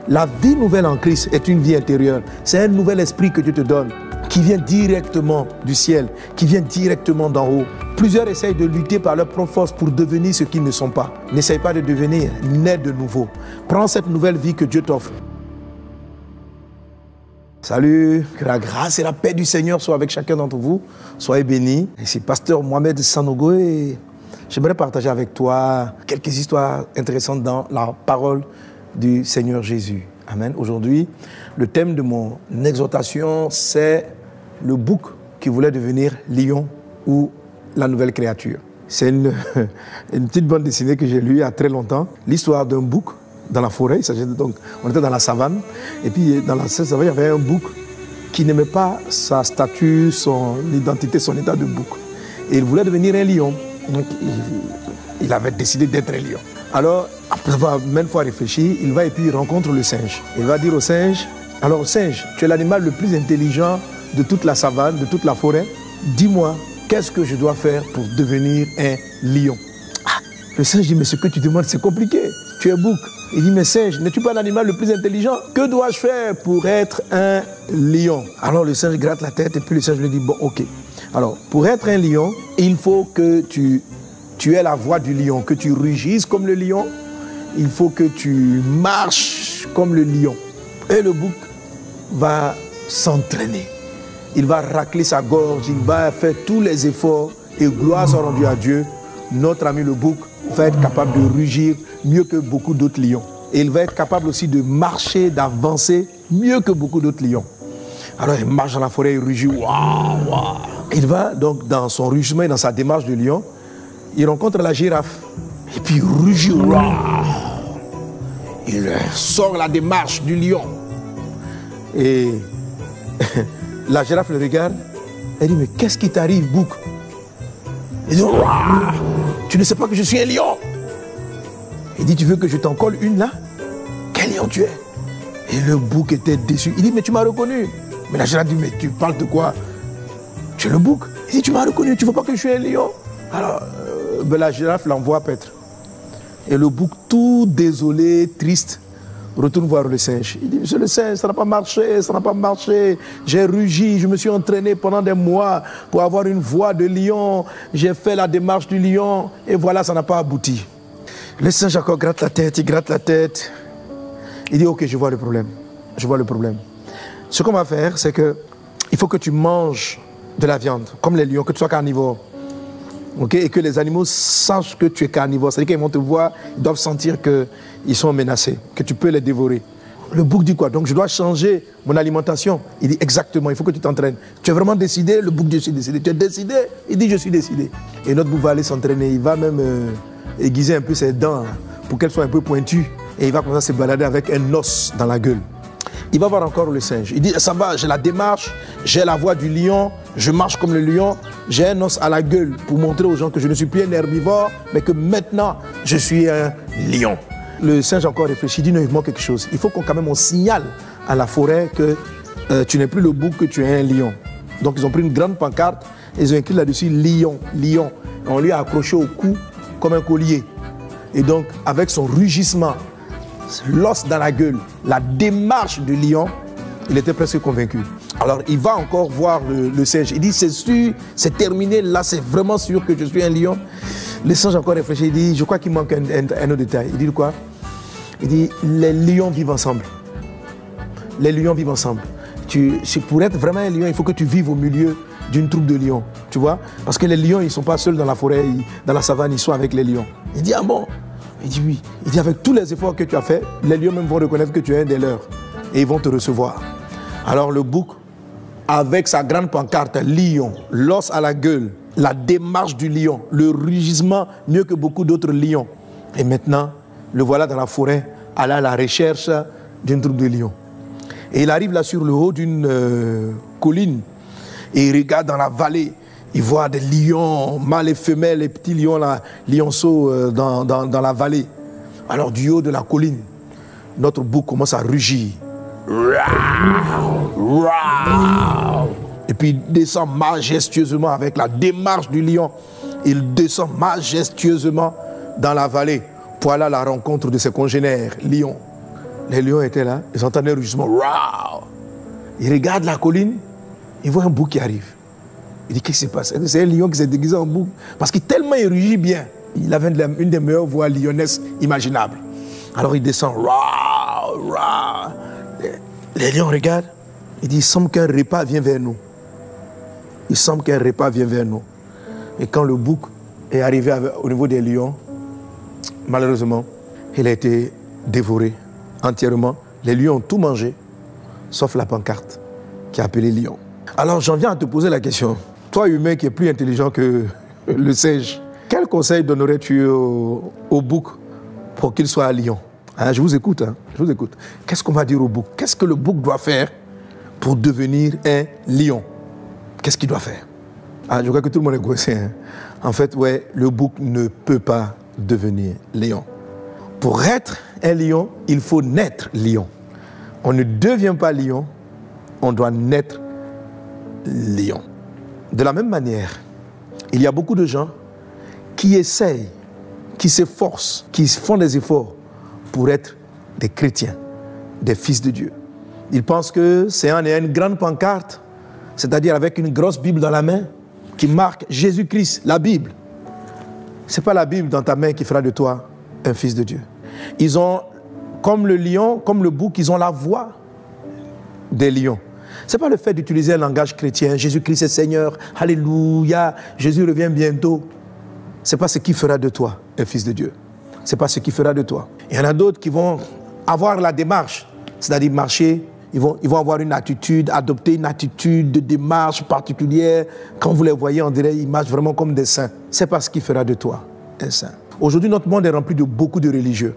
La vie nouvelle en Christ est une vie intérieure. C'est un nouvel esprit que Dieu te donne, qui vient directement du ciel, qui vient directement d'en haut. Plusieurs essayent de lutter par leur propre force pour devenir ce qu'ils ne sont pas. N'essaye pas de devenir, naît de nouveau. Prends cette nouvelle vie que Dieu t'offre. Salut, que la grâce et la paix du Seigneur soient avec chacun d'entre vous. Soyez bénis. Ici, pasteur Mohamed Sanogo, et j'aimerais partager avec toi quelques histoires intéressantes dans la parole du Seigneur Jésus. Amen. Aujourd'hui, le thème de mon exhortation, c'est le bouc qui voulait devenir lion ou la nouvelle créature. C'est une petite bande dessinée que j'ai lue il y a très longtemps. L'histoire d'un bouc dans la forêt. Donc, on était dans la savane. Et puis, dans la savane, il y avait un bouc qui n'aimait pas sa stature, son identité, son état de bouc. Et il voulait devenir un lion. Donc, il avait décidé d'être un lion. Alors, après avoir maintes fois réfléchi, il va et puis il rencontre le singe. Il va dire au singe, alors singe, tu es l'animal le plus intelligent de toute la savane, de toute la forêt. Dis-moi, qu'est-ce que je dois faire pour devenir un lion? Le singe dit, mais ce que tu demandes, c'est compliqué. Tu es bouc. Il dit, mais singe, n'es-tu pas l'animal le plus intelligent? Que dois-je faire pour être un lion? Alors le singe gratte la tête et puis le singe lui dit, bon, ok. Alors, pour être un lion, il faut que tu aies la voix du lion, que tu rugisses comme le lion. Il faut que tu marches comme le lion. Et le bouc va s'entraîner. Il va racler sa gorge, il va faire tous les efforts et gloire soit rendue à Dieu. Notre ami le bouc va être capable de rugir mieux que beaucoup d'autres lions. Et il va être capable aussi de marcher, d'avancer mieux que beaucoup d'autres lions. Alors il marche dans la forêt, il rugit. Waouh, waouh. Il va donc dans son rugissement et dans sa démarche de lion, il rencontre la girafe. Et puis il rugit. Waouh. Il sort la démarche du lion. Et la girafe le regarde. Elle dit, mais qu'est-ce qui t'arrive, bouc? Il dit, tu ne sais pas que je suis un lion? Il dit, tu veux que je t'en colle une là? Quel lion tu es? Et le bouc était déçu. Il dit, mais tu m'as reconnu. Mais la girafe dit, mais tu parles de quoi? Tu es le bouc. Il dit, tu m'as reconnu, tu ne veux pas que je suis un lion? Alors, la girafe l'envoie paître. Et le bouc, tout désolé, triste, retourne voir le singe. Il dit, monsieur le singe, ça n'a pas marché, ça n'a pas marché. J'ai rugi, je me suis entraîné pendant des mois pour avoir une voix de lion. J'ai fait la démarche du lion et voilà, ça n'a pas abouti. Le singe encore gratte la tête, il gratte la tête. Il dit, ok, je vois le problème. Je vois le problème. Ce qu'on va faire, c'est que il faut que tu manges de la viande, comme les lions, que tu sois carnivore. Okay? Et que les animaux sachent que tu es carnivore. C'est-à-dire qu'ils vont te voir, ils doivent sentir qu'ils sont menacés, que tu peux les dévorer. Le bouc dit quoi? Donc je dois changer mon alimentation. Il dit exactement, il faut que tu t'entraînes. Tu es vraiment décidé? Le bouc dit, je suis décidé. Tu es décidé? Il dit, je suis décidé. Et notre bouc va aller s'entraîner. Il va même aiguiser un peu ses dents pour qu'elles soient un peu pointues. Et il va commencer à se balader avec un os dans la gueule. Il va voir encore le singe. Il dit, ça va, j'ai la démarche, j'ai la voix du lion, je marche comme le lion, j'ai un os à la gueule pour montrer aux gens que je ne suis plus un herbivore, mais que maintenant, je suis un lion. Le singe encore réfléchit, il dit, non, il manque quelque chose. Il faut qu'on quand même on signale à la forêt que tu n'es plus le bouc, que tu es un lion. Donc ils ont pris une grande pancarte et ils ont écrit là-dessus, lion, lion. On lui a accroché au cou comme un collier. Et donc, avec son rugissement, l'os dans la gueule, la démarche du lion, il était presque convaincu. Alors il va encore voir le singe. Il dit, c'est sûr, c'est terminé, là c'est vraiment sûr que je suis un lion. Le singe encore réfléchit, il dit, je crois qu'il manque un autre détail. Il dit quoi? Il dit, les lions vivent ensemble. Les lions vivent ensemble. Pour être vraiment un lion, il faut que tu vives au milieu d'une troupe de lions. Tu vois? Parce que les lions, ils ne sont pas seuls dans la forêt, dans la savane, ils sont avec les lions. Il dit, ah bon? Il dit oui. Il dit, avec tous les efforts que tu as faits, les lions même vont reconnaître que tu es un des leurs. Et ils vont te recevoir. Alors le bouc, avec sa grande pancarte, lion, l'os à la gueule, la démarche du lion, le rugissement mieux que beaucoup d'autres lions. Et maintenant, le voilà dans la forêt, aller à la recherche d'une troupe de lions. Et il arrive là sur le haut d'une colline. Et il regarde dans la vallée. Il voit des lions, mâles et femelles, les petits lions, là, lionceaux dans la vallée. Alors du haut de la colline, notre bouc commence à rugir. Et puis il descend majestueusement avec la démarche du lion. Il descend majestueusement dans la vallée pour aller à la rencontre de ses congénères, lions. Les lions étaient là, ils entendaient un rugissement. Waouh! Ils regardent la colline, ils voient un bouc qui arrive. Il dit, qu'est-ce qui se passe? C'est un lion qui s'est déguisé en bouc. Parce que tellement il rugit bien, il avait une des meilleures voix lyonnaises imaginables. Alors il descend. Waouh! Waouh! Les lions regardent. Il dit, il semble qu'un repas vient vers nous. Il semble qu'un repas vient vers nous. Et quand le bouc est arrivé au niveau des lions, malheureusement, il a été dévoré entièrement. Les lions ont tout mangé, sauf la pancarte qui a appelé lion. Alors j'en viens à te poser la question. Toi, humain qui est plus intelligent que le singe, quel conseil donnerais-tu au bouc pour qu'il soit un lion? Je vous écoute, je vous écoute. Qu'est-ce qu'on va dire au bouc? Qu'est-ce que le bouc doit faire pour devenir un lion? Qu'est-ce qu'il doit faire? Je crois que tout le monde est coincé. En fait, ouais, le bouc ne peut pas devenir lion. Pour être un lion, il faut naître lion. On ne devient pas lion, on doit naître lion. De la même manière, il y a beaucoup de gens qui essayent, qui s'efforcent, qui font des efforts pour être des chrétiens, des fils de Dieu. Ils pensent que c'est en ayant une grande pancarte, c'est-à-dire avec une grosse Bible dans la main, qui marque Jésus-Christ, la Bible. Ce n'est pas la Bible dans ta main qui fera de toi un fils de Dieu. Ils ont, comme le lion, comme le bouc, ils ont la voix des lions. Ce n'est pas le fait d'utiliser un langage chrétien, Jésus-Christ est Seigneur, Alléluia, Jésus revient bientôt. Ce n'est pas ce qui fera de toi un fils de Dieu. Ce n'est pas ce qui fera de toi. Il y en a d'autres qui vont avoir la démarche, c'est-à-dire marcher, ils vont avoir une attitude, adopter une attitude de démarche particulière. Quand vous les voyez, on dirait qu'ils marchent vraiment comme des saints. Ce n'est pas ce qui fera de toi un saint. Aujourd'hui, notre monde est rempli de beaucoup de religieux.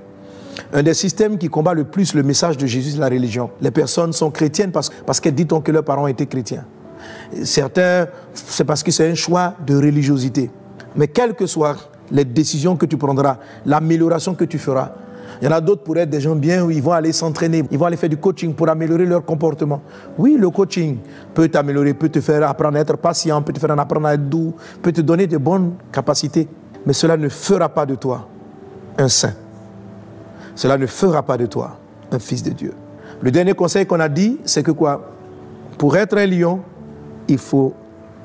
Un des systèmes qui combat le plus le message de Jésus, c'est la religion. Les personnes sont chrétiennes parce qu'elles disent que leurs parents étaient chrétiens. Certains, c'est parce que c'est un choix de religiosité. Mais quelles que soient les décisions que tu prendras, l'amélioration que tu feras, il y en a d'autres pour être des gens bien où ils vont aller s'entraîner, ils vont aller faire du coaching pour améliorer leur comportement. Oui, le coaching peut t'améliorer, peut te faire apprendre à être patient, peut te faire apprendre à être doux, peut te donner de bonnes capacités. Mais cela ne fera pas de toi un saint. Cela ne fera pas de toi un fils de Dieu. Le dernier conseil qu'on a dit, c'est que quoi? Pour être un lion, il faut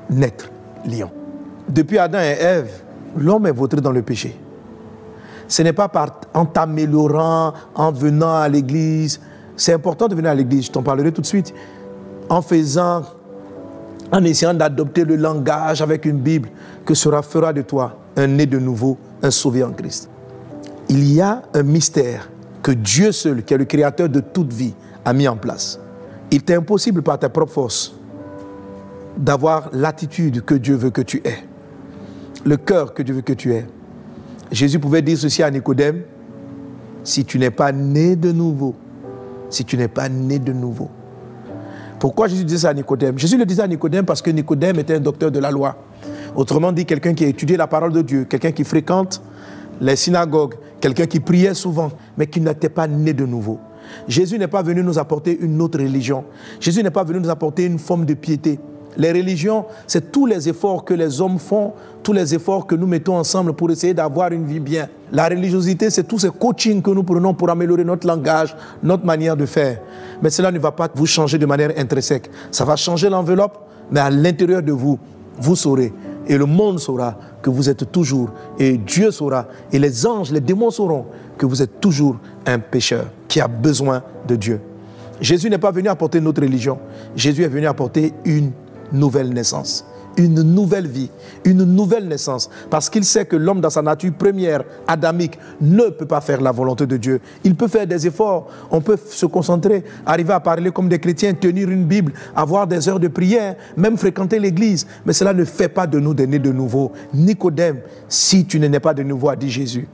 naître lion. Depuis Adam et Ève, l'homme est vautré dans le péché. Ce n'est pas en t'améliorant, en venant à l'église. C'est important de venir à l'église, je t'en parlerai tout de suite. En essayant d'adopter le langage avec une Bible, que cela fera de toi un né de nouveau, un sauvé en Christ. Il y a un mystère que Dieu seul, qui est le créateur de toute vie, a mis en place. Il t'est impossible par ta propre force d'avoir l'attitude que Dieu veut que tu aies, le cœur que Dieu veut que tu aies. Jésus pouvait dire ceci à Nicodème, si tu n'es pas né de nouveau, si tu n'es pas né de nouveau. Pourquoi Jésus disait ça à Nicodème? Jésus le disait à Nicodème parce que Nicodème était un docteur de la loi. Autrement dit, quelqu'un qui a étudié la parole de Dieu, quelqu'un qui fréquente les synagogues, quelqu'un qui priait souvent, mais qui n'était pas né de nouveau. Jésus n'est pas venu nous apporter une autre religion. Jésus n'est pas venu nous apporter une forme de piété. Les religions, c'est tous les efforts que les hommes font, tous les efforts que nous mettons ensemble pour essayer d'avoir une vie bien. La religiosité, c'est tous ces coachings que nous prenons pour améliorer notre langage, notre manière de faire. Mais cela ne va pas vous changer de manière intrinsèque. Ça va changer l'enveloppe, mais à l'intérieur de vous, vous saurez. Et le monde saura que vous êtes toujours, et Dieu saura, et les anges, les démons sauront que vous êtes toujours un pécheur qui a besoin de Dieu. Jésus n'est pas venu apporter une autre religion. Jésus est venu apporter une nouvelle naissance, une nouvelle vie, une nouvelle naissance. Parce qu'il sait que l'homme dans sa nature première, adamique, ne peut pas faire la volonté de Dieu. Il peut faire des efforts, on peut se concentrer, arriver à parler comme des chrétiens, tenir une Bible, avoir des heures de prière, même fréquenter l'église. Mais cela ne fait pas de nous des nés de nouveau. Nicodème, si tu ne nais pas de nouveau, a dit Jésus,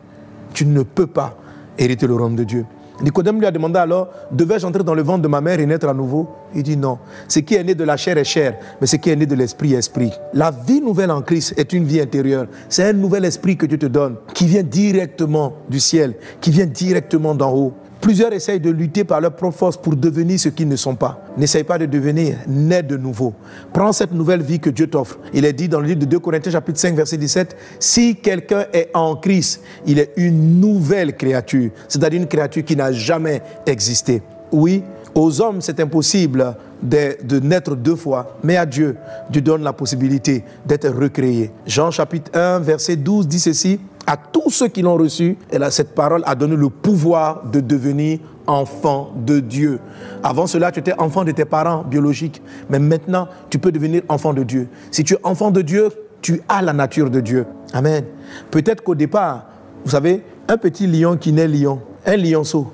tu ne peux pas hériter le royaume de Dieu. Nicodème lui a demandé alors, devais-je entrer dans le ventre de ma mère et naître à nouveau? Il dit non. Ce qui est né de la chair est chair, mais ce qui est né de l'esprit est esprit. La vie nouvelle en Christ est une vie intérieure. C'est un nouvel esprit que Dieu te donne, qui vient directement du ciel, qui vient directement d'en haut. Plusieurs essayent de lutter par leur propre force pour devenir ce qu'ils ne sont pas. N'essaye pas de devenir, naît de nouveau. Prends cette nouvelle vie que Dieu t'offre. Il est dit dans le livre de 2 Corinthiens chapitre 5 verset 17, « Si quelqu'un est en Christ, il est une nouvelle créature. » C'est-à-dire une créature qui n'a jamais existé. Oui, aux hommes c'est impossible de naître deux fois, mais à Dieu, Dieu donne la possibilité d'être recréé. Jean chapitre 1 verset 12 dit ceci, « À tous ceux qui l'ont reçu, et là, cette parole a donné le pouvoir de devenir enfant de Dieu. » Avant cela, tu étais enfant de tes parents biologiques, mais maintenant, tu peux devenir enfant de Dieu. Si tu es enfant de Dieu, tu as la nature de Dieu. Amen. Peut-être qu'au départ, vous savez, un petit lion qui naît lion, un lionceau,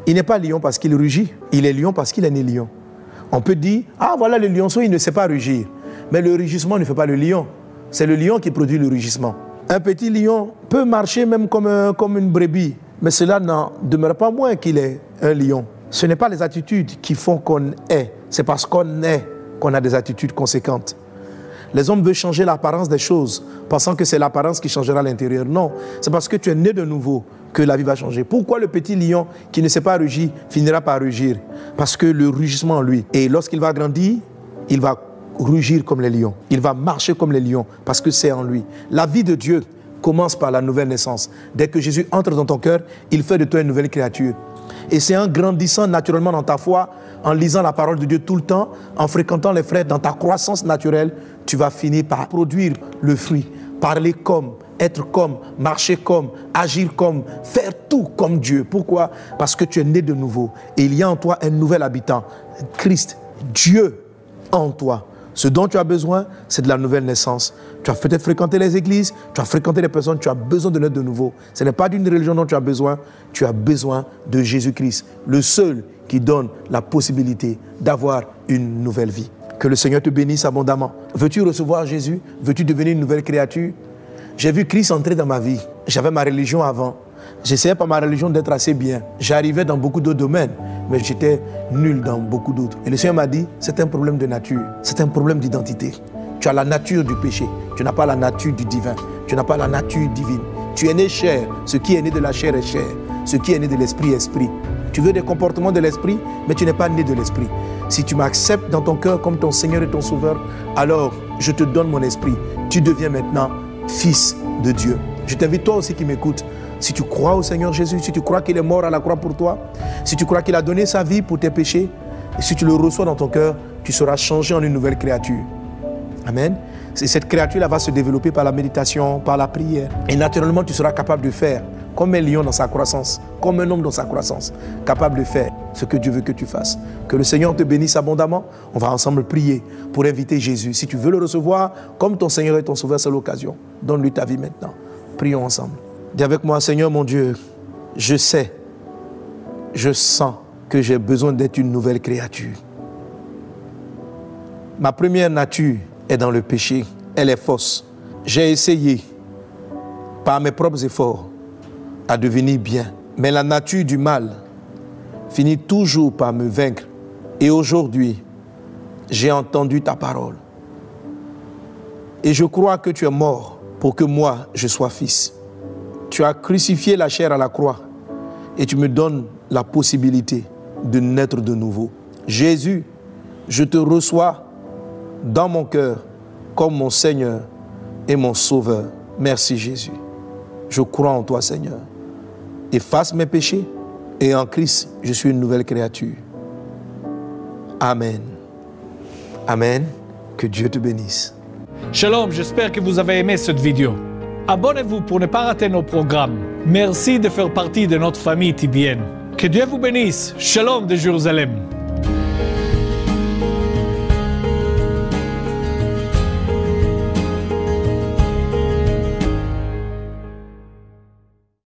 il n'est pas lion parce qu'il rugit, il est lion parce qu'il est né lion. On peut dire, ah voilà le lionceau, il ne sait pas rugir. Mais le rugissement ne fait pas le lion. C'est le lion qui produit le rugissement. Un petit lion peut marcher même comme une brebis, mais cela n'en demeure pas moins qu'il est un lion. Ce n'est pas les attitudes qui font qu'on est, c'est parce qu'on est qu'on a des attitudes conséquentes. Les hommes veulent changer l'apparence des choses, pensant que c'est l'apparence qui changera l'intérieur. Non, c'est parce que tu es né de nouveau que la vie va changer. Pourquoi le petit lion qui ne sait pas rugir finira par rugir? Parce que le rugissement en lui, et lorsqu'il va grandir, il va rugir comme les lions. Il va marcher comme les lions parce que c'est en lui. La vie de Dieu commence par la nouvelle naissance. Dès que Jésus entre dans ton cœur, il fait de toi une nouvelle créature. Et c'est en grandissant naturellement dans ta foi, en lisant la parole de Dieu tout le temps, en fréquentant les frères, dans ta croissance naturelle, tu vas finir par produire le fruit, parler comme, être comme, marcher comme, agir comme, faire tout comme Dieu. Pourquoi? Parce que tu es né de nouveau. Et il y a en toi un nouvel habitant, Christ, Dieu en toi. Ce dont tu as besoin, c'est de la nouvelle naissance. Tu as peut-être fréquenté les églises, tu as fréquenté les personnes, tu as besoin de naître de nouveau. Ce n'est pas d'une religion dont tu as besoin de Jésus-Christ, le seul qui donne la possibilité d'avoir une nouvelle vie. Que le Seigneur te bénisse abondamment. Veux-tu recevoir Jésus? Veux-tu devenir une nouvelle créature? J'ai vu Christ entrer dans ma vie. J'avais ma religion avant. J'essayais par ma religion d'être assez bien. J'arrivais dans beaucoup d'autres domaines, mais j'étais nul dans beaucoup d'autres. Et le Seigneur m'a dit, c'est un problème de nature, c'est un problème d'identité. Tu as la nature du péché, tu n'as pas la nature du divin, tu n'as pas la nature divine. Tu es né chair, ce qui est né de la chair est chair, ce qui est né de l'esprit est esprit. Tu veux des comportements de l'esprit, mais tu n'es pas né de l'esprit. Si tu m'acceptes dans ton cœur comme ton Seigneur et ton Sauveur, alors je te donne mon esprit. Tu deviens maintenant fils de Dieu. Je t'invite toi aussi qui m'écoutes. Si tu crois au Seigneur Jésus, si tu crois qu'il est mort à la croix pour toi, si tu crois qu'il a donné sa vie pour tes péchés, et si tu le reçois dans ton cœur, tu seras changé en une nouvelle créature. Amen. Et cette créature-là va se développer par la méditation, par la prière. Et naturellement, tu seras capable de faire, comme un lion dans sa croissance, comme un homme dans sa croissance, capable de faire ce que Dieu veut que tu fasses. Que le Seigneur te bénisse abondamment. On va ensemble prier pour inviter Jésus. Si tu veux le recevoir comme ton Seigneur et ton Sauveur, c'est l'occasion. Donne-lui ta vie maintenant. Prions ensemble. Dis avec moi, Seigneur mon Dieu, je sais, je sens que j'ai besoin d'être une nouvelle créature. Ma première nature est dans le péché, elle est fausse. J'ai essayé, par mes propres efforts, à devenir bien. Mais la nature du mal finit toujours par me vaincre. Et aujourd'hui, j'ai entendu ta parole. Et je crois que tu es mort pour que moi, je sois fils. Tu as crucifié la chair à la croix et tu me donnes la possibilité de naître de nouveau. Jésus, je te reçois dans mon cœur comme mon Seigneur et mon Sauveur. Merci Jésus. Je crois en toi Seigneur. Efface mes péchés et en Christ, je suis une nouvelle créature. Amen. Amen. Que Dieu te bénisse. Shalom, j'espère que vous avez aimé cette vidéo. Abonnez-vous pour ne pas rater nos programmes. Merci de faire partie de notre famille TBN. Que Dieu vous bénisse. Shalom de Jérusalem.